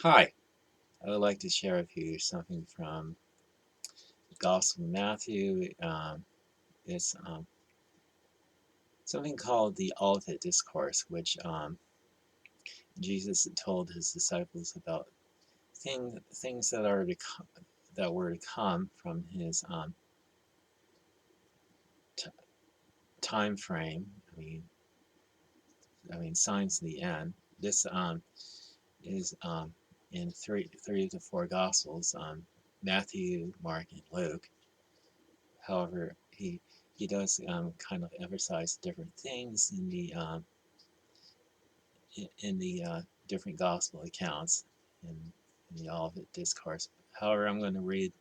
Hi, I would like to share with you something from the Gospel of Matthew. It's something called the Olivet Discourse, which Jesus told his disciples about things that are that were to come from his t- time frame. I mean, signs in the end. This is in three of the four Gospels: Matthew, Mark, and Luke. However, he does kind of emphasize different things in the different gospel accounts in the Olivet Discourse. However, I'm going to read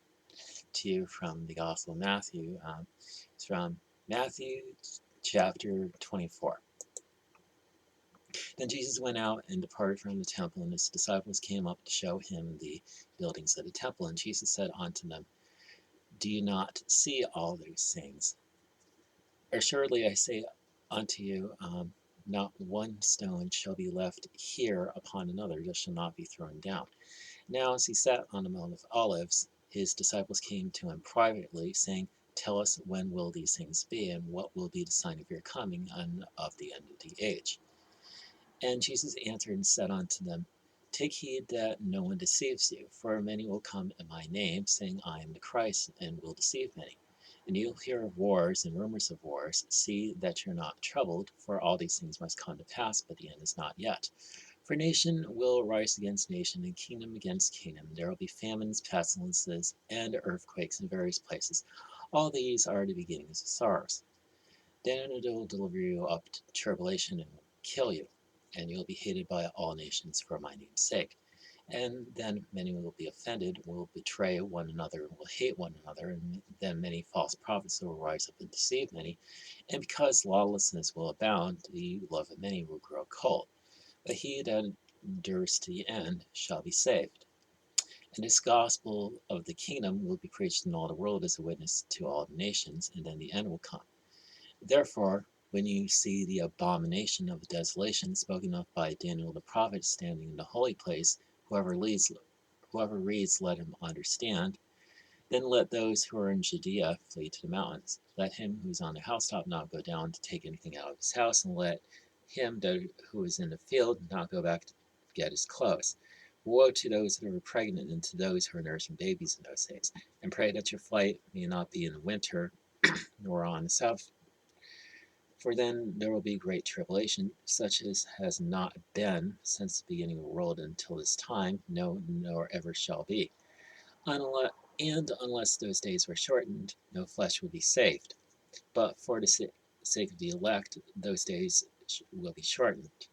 to you from the Gospel of Matthew. It's from Matthew chapter 24. Then Jesus went out and departed from the temple, and his disciples came up to show him the buildings of the temple. And Jesus said unto them, Do you not see all these things? Assuredly I say unto you, not one stone shall be left here upon another that shall not be thrown down. Now as he sat on the Mount of Olives, his disciples came to him privately, saying, Tell us, when will these things be, and what will be the sign of your coming and of the end of the age? And Jesus answered and said unto them, Take heed that no one deceives you, for many will come in my name, saying, I am the Christ, and will deceive many. And you'll hear of wars and rumors of wars. See that you're not troubled, for all these things must come to pass, but the end is not yet. For nation will rise against nation, and kingdom against kingdom. There will be famines, pestilences, and earthquakes in various places. All these are the beginnings of sorrows. Then it will deliver you up to tribulation and kill you, and you'll be hated by all nations for my name's sake. And then many will be offended, will betray one another, and will hate one another, and then many false prophets will rise up and deceive many. And because lawlessness will abound, the love of many will grow cold. But he that endures to the end shall be saved. And this gospel of the kingdom will be preached in all the world as a witness to all the nations, and then the end will come. Therefore, when you see the abomination of desolation spoken of by Daniel the prophet standing in the holy place, whoever reads, let him understand. Then let those who are in Judea flee to the mountains. Let him who is on the housetop not go down to take anything out of his house, and let him who is in the field not go back to get his clothes. Woe to those that are pregnant and to those who are nursing babies in those days. And pray that your flight may not be in the winter, nor on the Sabbath, for then there will be great tribulation, such as has not been since the beginning of the world until this time, no, nor ever shall be. Unless those days were shortened, no flesh will be saved. But for the sake of the elect, those days will be shortened.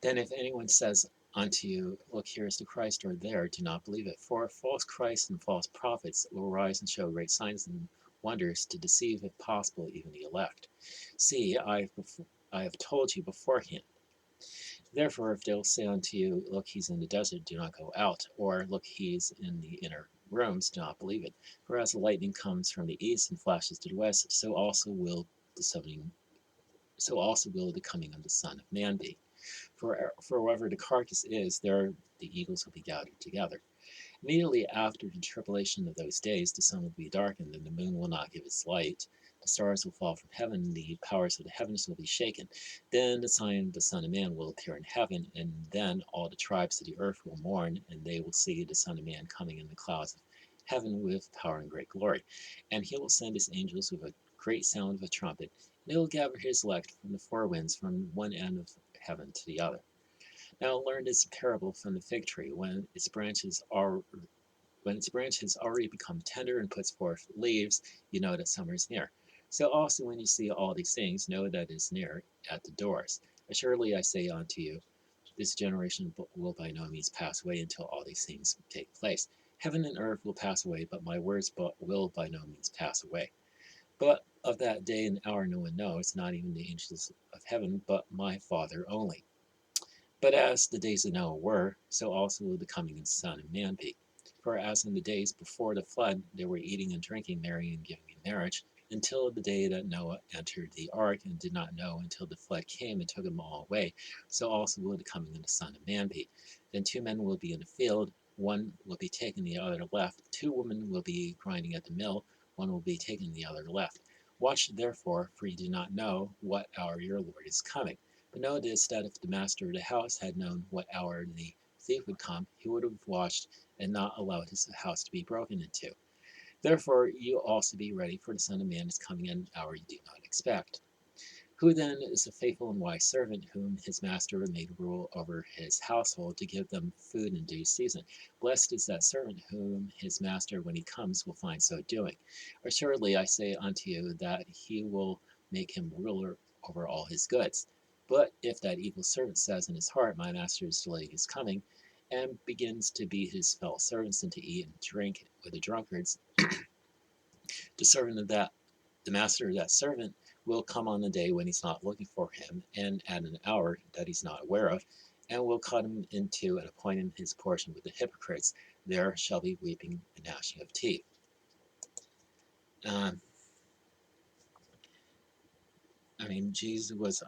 Then if anyone says unto you, Look, here is the Christ, or there, do not believe it. For false Christs and false prophets will rise and show great signs and wonders to deceive, if possible, even the elect. See, I have told you beforehand. Therefore, if they'll say unto you, Look, he's in the desert, do not go out. Or, Look, he's in the inner rooms, do not believe it. For as the lightning comes from the east and flashes to the west, so also will the coming of the Son of Man be. For wherever the carcass is, there the eagles will be gathered together. Immediately after the tribulation of those days, the sun will be darkened, and the moon will not give its light. The stars will fall from heaven, and the powers of the heavens will be shaken. Then the sign of the Son of Man will appear in heaven, and then all the tribes of the earth will mourn, and they will see the Son of Man coming in the clouds of heaven with power and great glory. And he will send his angels with a great sound of a trumpet, and they will gather his elect from the four winds, from one end of heaven to the other. Now learn this parable from the fig tree. When its branch has already become tender and puts forth leaves, you know that summer is near. So also when you see all these things, know that it is near at the doors. Assuredly I say unto you, this generation will by no means pass away until all these things take place. Heaven and earth will pass away, but my words will by no means pass away. But of that day and hour no one knows, not even the angels of heaven, but my Father only. But as the days of Noah were, so also will the coming of the Son of Man be. For as in the days before the flood, they were eating and drinking, marrying and giving in marriage, until the day that Noah entered the ark, and did not know until the flood came and took them all away. So also will the coming of the Son of Man be. Then two men will be in the field, one will be taken, the other left. Two women will be grinding at the mill, one will be taken, the other left. Watch therefore, for you do not know what hour your Lord is coming. But know this, that if the master of the house had known what hour the thief would come, he would have watched and not allowed his house to be broken into. Therefore you also be ready, for the Son of Man is coming at an hour you do not expect. Who then is a faithful and wise servant, whom his master made rule over his household, to give them food in due season? Blessed is that servant whom his master, when he comes, will find so doing. Assuredly I say unto you, that he will make him ruler over all his goods. But if that evil servant says in his heart, my master is delaying his coming, and begins to beat his fellow servants, and to eat and drink with the drunkards, the servant of that the master of that servant will come on the day when he's not looking for him, and at an hour that he's not aware of, and will cut him in two, and appoint him his portion with the hypocrites. There shall be weeping and gnashing of teeth. Um, Jesus was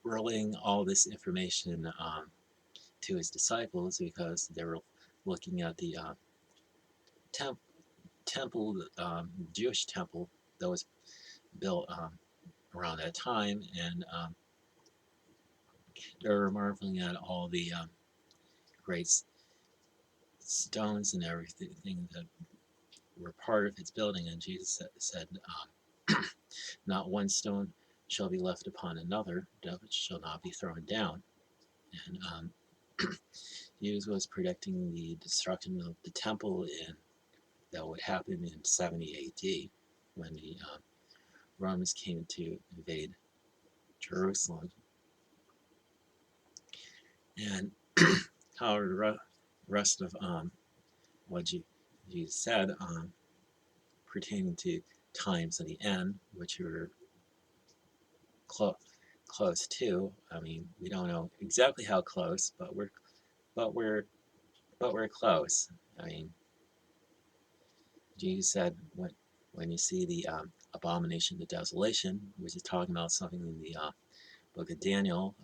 relaying all this information to his disciples, because they were looking at the temple, Jewish temple that was built around that time, and they were marveling at all the great stones and everything that were part of its building. And Jesus said, not one stone shall be left upon another that shall not be thrown down. And Jesus was predicting the destruction of the temple that would happen in 70 AD, when the Romans came to invade Jerusalem. And how the rest of what Jesus said pertaining to times of the end, which were close to. We don't know exactly how close, but we're close. Jesus said, when you see the abomination of desolation, which is talking about something in the book of Daniel,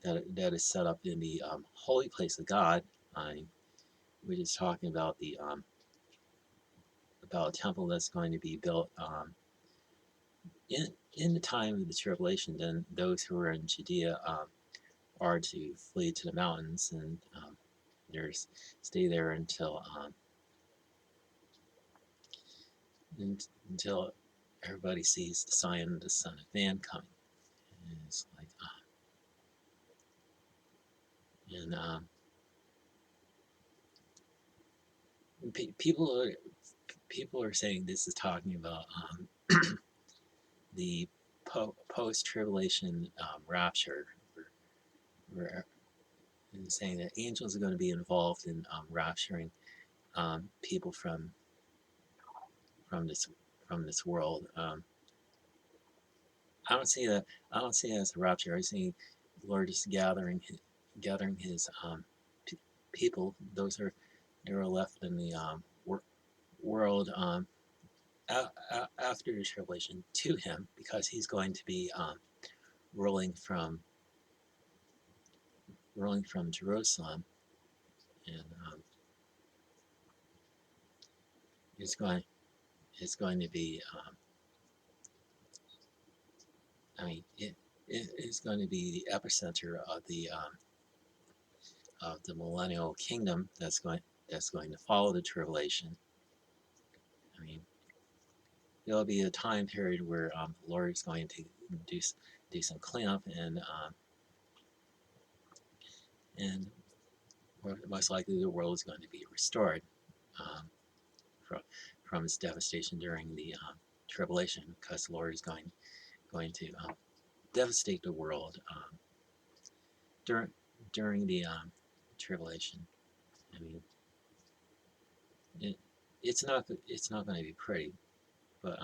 that is set up in the holy place of God, which is talking about about a temple that's going to be built in the time of the tribulation. Then those who are in Judea are to flee to the mountains, and there's stay there until until everybody sees the sign of the Son of Man coming. And it's like, people are saying this is talking about the post-tribulation rapture, where saying that angels are going to be involved in rapturing people from this world. I don't see that. I don't see it as a rapture. I see the Lord just gathering His people. Those are that are left in the world after the tribulation, to Him, because He's going to be ruling from Jerusalem, and it's going to be. It is going to be the epicenter of the millennial kingdom that's going to follow the tribulation. There'll be a time period where the Lord is going to do some cleanup, and most likely the world is going to be restored from its devastation during the tribulation, because the Lord is going to devastate the world during the tribulation. It's not going to be pretty, but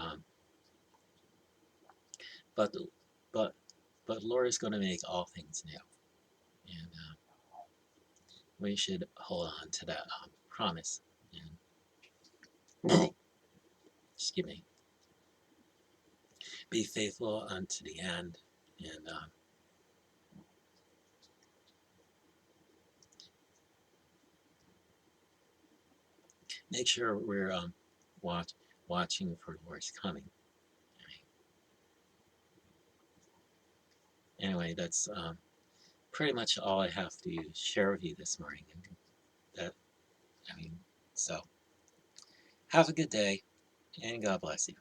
but but but Lord is going to make all things new, and we should hold on to that promise. And excuse me. be faithful unto the end, and make sure we're watching for the Lord's coming. Anyway, that's pretty much all I have to share with you this morning. And that, I mean, so have a good day, and God bless you.